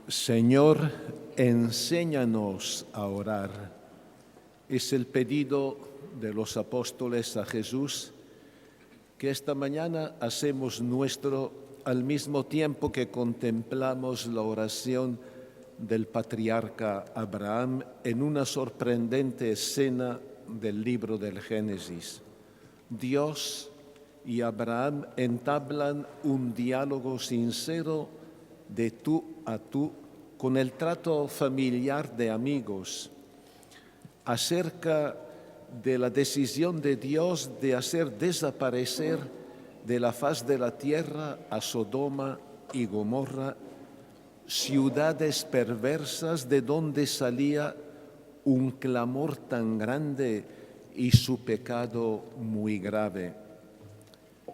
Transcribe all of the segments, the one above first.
Señor, enséñanos a orar. Es el pedido de los apóstoles a Jesús que esta mañana hacemos nuestro al mismo tiempo que contemplamos la oración del patriarca Abraham en una sorprendente escena del libro del Génesis. Dios y Abraham entablan un diálogo sincero de tú a tú con el trato familiar de amigos acerca de la decisión de Dios de hacer desaparecer de la faz de la tierra a Sodoma y Gomorra, ciudades perversas de donde salía un clamor tan grande y su pecado muy grave.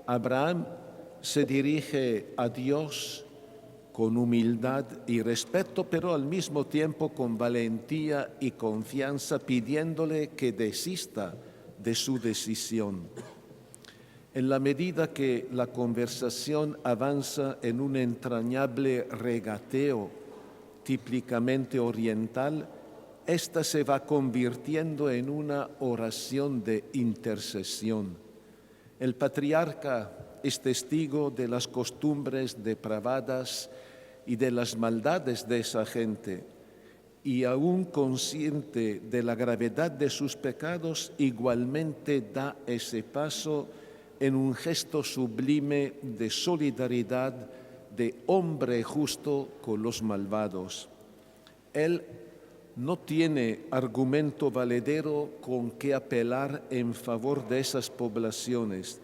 Abraham se dirige a Dios con humildad y respeto, pero al mismo tiempo con valentía y confianza, pidiéndole que desista de su decisión. En la medida que la conversación avanza en un entrañable regateo típicamente oriental, esta se va convirtiendo en una oración de intercesión. El patriarca es testigo de las costumbres depravadas y de las maldades de esa gente, y aún consciente de la gravedad de sus pecados, igualmente da ese paso en un gesto sublime de solidaridad de hombre justo con los malvados. Él no tiene argumento valedero con que apelar en favor de esas poblaciones.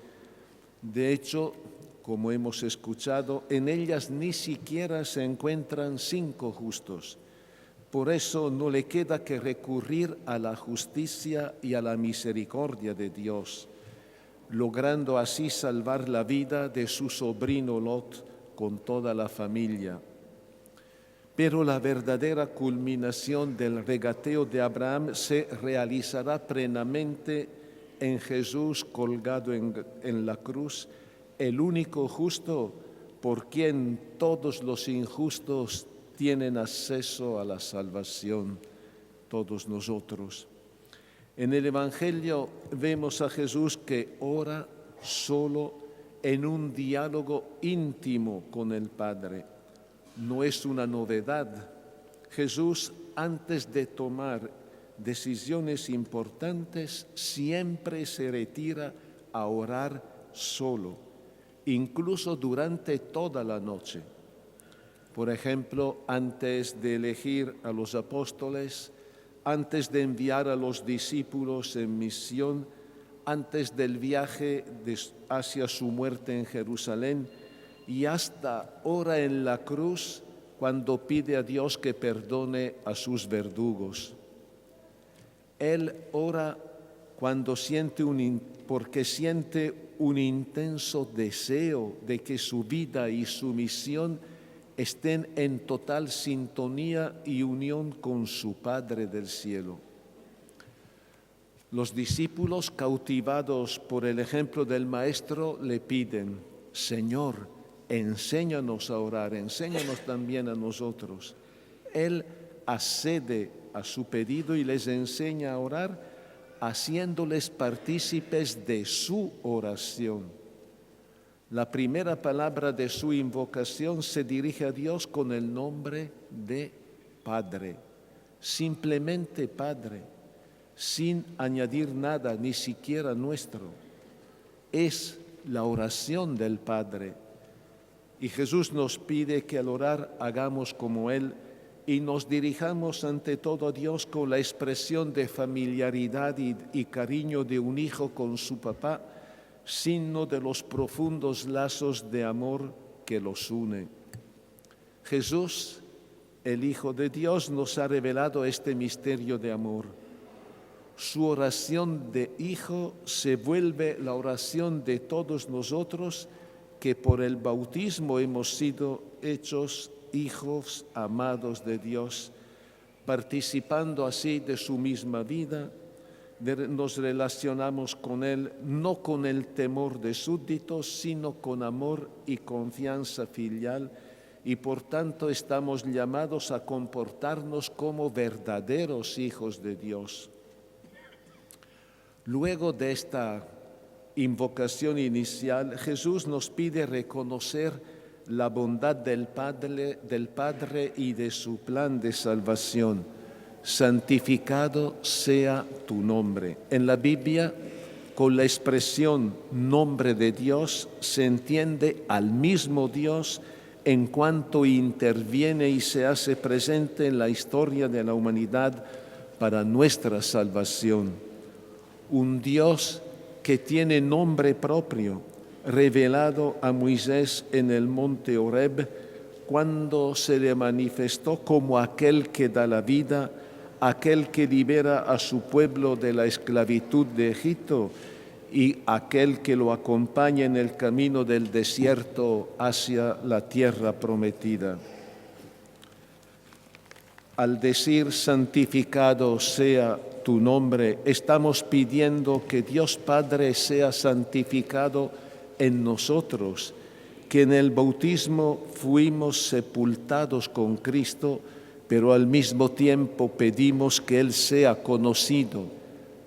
De hecho, como hemos escuchado, en ellas ni siquiera se encuentran 5 justos. Por eso no le queda que recurrir a la justicia y a la misericordia de Dios, logrando así salvar la vida de su sobrino Lot con toda la familia. Pero la verdadera culminación del regateo de Abraham se realizará plenamente en Jesús colgado en la cruz, el único justo por quien todos los injustos tienen acceso a la salvación, todos nosotros. En el Evangelio vemos a Jesús que ora solo en un diálogo íntimo con el Padre. No es una novedad. Jesús, antes de tomar decisiones importantes, siempre se retira a orar solo, incluso durante toda la noche. Por ejemplo, antes de elegir a los apóstoles, antes de enviar a los discípulos en misión, antes del viaje hacia su muerte en Jerusalén y hasta ora en la cruz cuando pide a Dios que perdone a sus verdugos. Él ora cuando porque siente un intenso deseo de que su vida y su misión estén en total sintonía y unión con su Padre del cielo. Los discípulos, cautivados por el ejemplo del Maestro, le piden: Señor, enséñanos a orar, enséñanos también a nosotros. Él accede a su pedido y les enseña a orar, haciéndoles partícipes de su oración. La primera palabra de su invocación se dirige a Dios con el nombre de Padre, simplemente Padre, sin añadir nada, ni siquiera nuestro. Es la oración del Padre. Y Jesús nos pide que al orar hagamos como Él y nos dirijamos ante todo a Dios con la expresión de familiaridad y cariño de un hijo con su papá, signo de los profundos lazos de amor que los une. Jesús, el Hijo de Dios, nos ha revelado este misterio de amor. Su oración de Hijo se vuelve la oración de todos nosotros que por el bautismo hemos sido hechos hijos amados de Dios, participando así de su misma vida. Nos relacionamos con Él no con el temor de súbditos, sino con amor y confianza filial, y por tanto estamos llamados a comportarnos como verdaderos hijos de Dios. Luego de esta invocación inicial, Jesús nos pide reconocer la bondad del Padre y de su plan de salvación. Santificado sea tu nombre. En la Biblia, con la expresión nombre de Dios, se entiende al mismo Dios en cuanto interviene y se hace presente en la historia de la humanidad para nuestra salvación. Un Dios que tiene nombre propio, revelado a Moisés en el monte Horeb, cuando se le manifestó como aquel que da la vida, aquel que libera a su pueblo de la esclavitud de Egipto y aquel que lo acompaña en el camino del desierto hacia la tierra prometida. Al decir santificado sea tu nombre, estamos pidiendo que Dios Padre sea santificado en nosotros, que en el bautismo fuimos sepultados con Cristo, pero al mismo tiempo pedimos que Él sea conocido,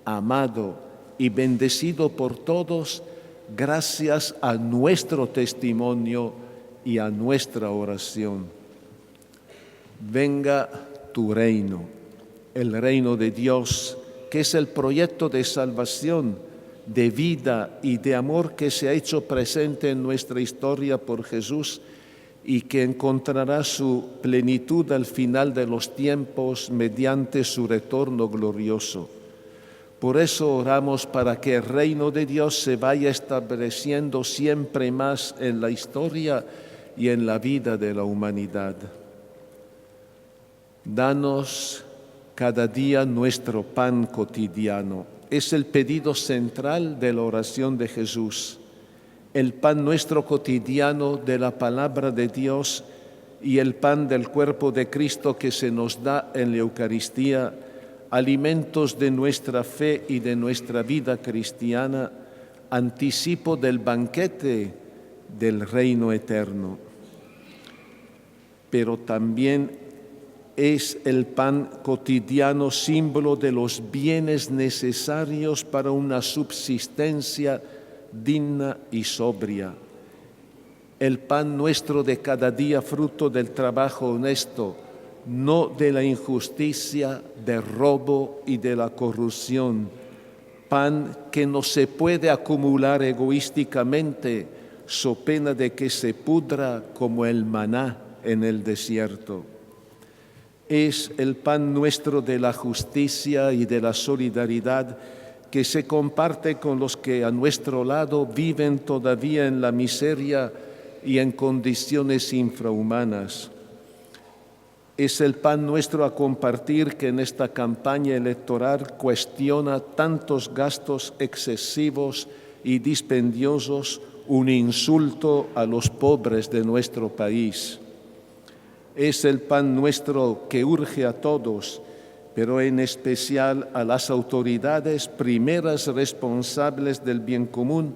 amado y bendecido por todos gracias a nuestro testimonio y a nuestra oración. Venga tu reino, el reino de Dios, que es el proyecto de salvación, de vida y de amor que se ha hecho presente en nuestra historia por Jesús y que encontrará su plenitud al final de los tiempos mediante su retorno glorioso. Por eso oramos para que el reino de Dios se vaya estableciendo siempre más en la historia y en la vida de la humanidad. Danos cada día nuestro pan cotidiano. Es el pedido central de la oración de Jesús. El pan nuestro cotidiano de la palabra de Dios y el pan del cuerpo de Cristo que se nos da en la Eucaristía, alimentos de nuestra fe y de nuestra vida cristiana, anticipo del banquete del reino eterno. Pero también es el pan cotidiano símbolo de los bienes necesarios para una subsistencia digna y sobria. El pan nuestro de cada día, fruto del trabajo honesto, no de la injusticia, del robo y de la corrupción. Pan que no se puede acumular egoísticamente, so pena de que se pudra como el maná en el desierto. Es el pan nuestro de la justicia y de la solidaridad que se comparte con los que a nuestro lado viven todavía en la miseria y en condiciones infrahumanas. Es el pan nuestro a compartir que en esta campaña electoral cuestiona tantos gastos excesivos y dispendiosos, un insulto a los pobres de nuestro país. Es el pan nuestro que urge a todos, pero en especial a las autoridades primeras responsables del bien común,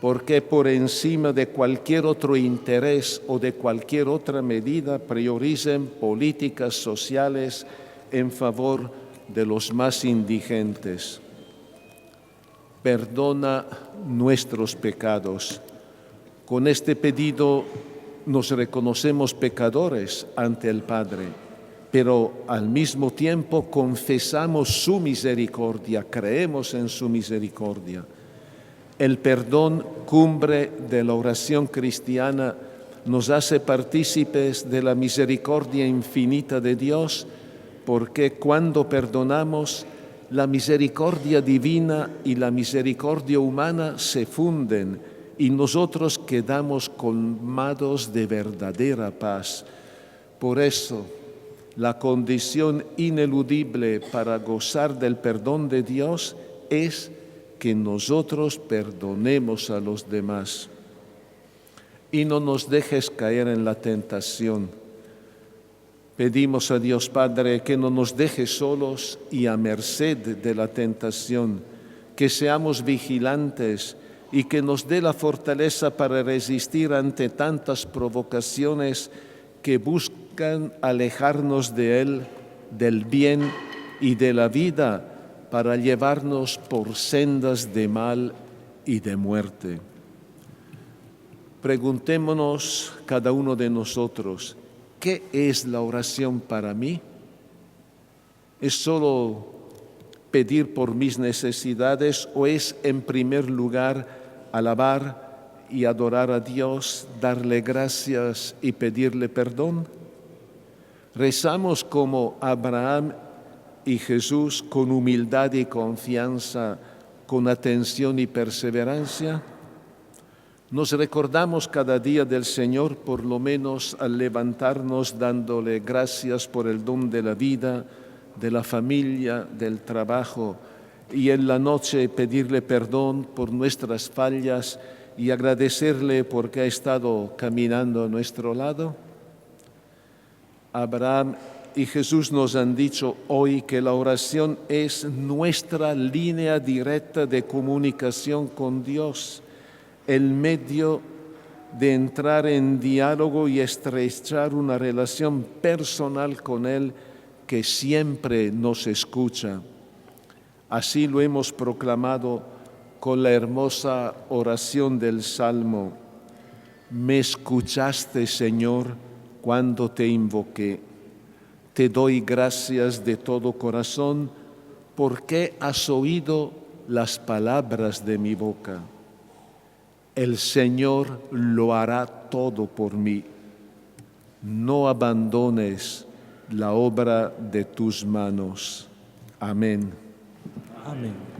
porque por encima de cualquier otro interés o de cualquier otra medida prioricen políticas sociales en favor de los más indigentes. Perdona nuestros pecados. Con este pedido nos reconocemos pecadores ante el Padre, pero al mismo tiempo confesamos su misericordia, creemos en su misericordia. El perdón, cumbre de la oración cristiana, nos hace partícipes de la misericordia infinita de Dios, porque cuando perdonamos, la misericordia divina y la misericordia humana se funden y nosotros quedamos colmados de verdadera paz. Por eso, la condición ineludible para gozar del perdón de Dios es que nosotros perdonemos a los demás. Y no nos dejes caer en la tentación. Pedimos a Dios Padre que no nos deje solos y a merced de la tentación, que seamos vigilantes y que nos dé la fortaleza para resistir ante tantas provocaciones que buscan alejarnos de Él, del bien y de la vida, para llevarnos por sendas de mal y de muerte. Preguntémonos cada uno de nosotros, ¿qué es la oración para mí? ¿Es solo pedir por mis necesidades o es en primer lugar alabar y adorar a Dios, darle gracias y pedirle perdón? ¿Rezamos como Abraham y Jesús con humildad y confianza, con atención y perseverancia? Nos recordamos cada día del Señor, por lo menos al levantarnos dándole gracias por el don de la vida, de la familia, del trabajo, y en la noche pedirle perdón por nuestras fallas y agradecerle porque ha estado caminando a nuestro lado. Abraham y Jesús nos han dicho hoy que la oración es nuestra línea directa de comunicación con Dios, el medio de entrar en diálogo y estrechar una relación personal con Él que siempre nos escucha. Así lo hemos proclamado con la hermosa oración del Salmo. Me escuchaste, Señor, cuando te invoqué. Te doy gracias de todo corazón porque has oído las palabras de mi boca. El Señor lo hará todo por mí. No abandones la obra de tus manos. Amén. Amén.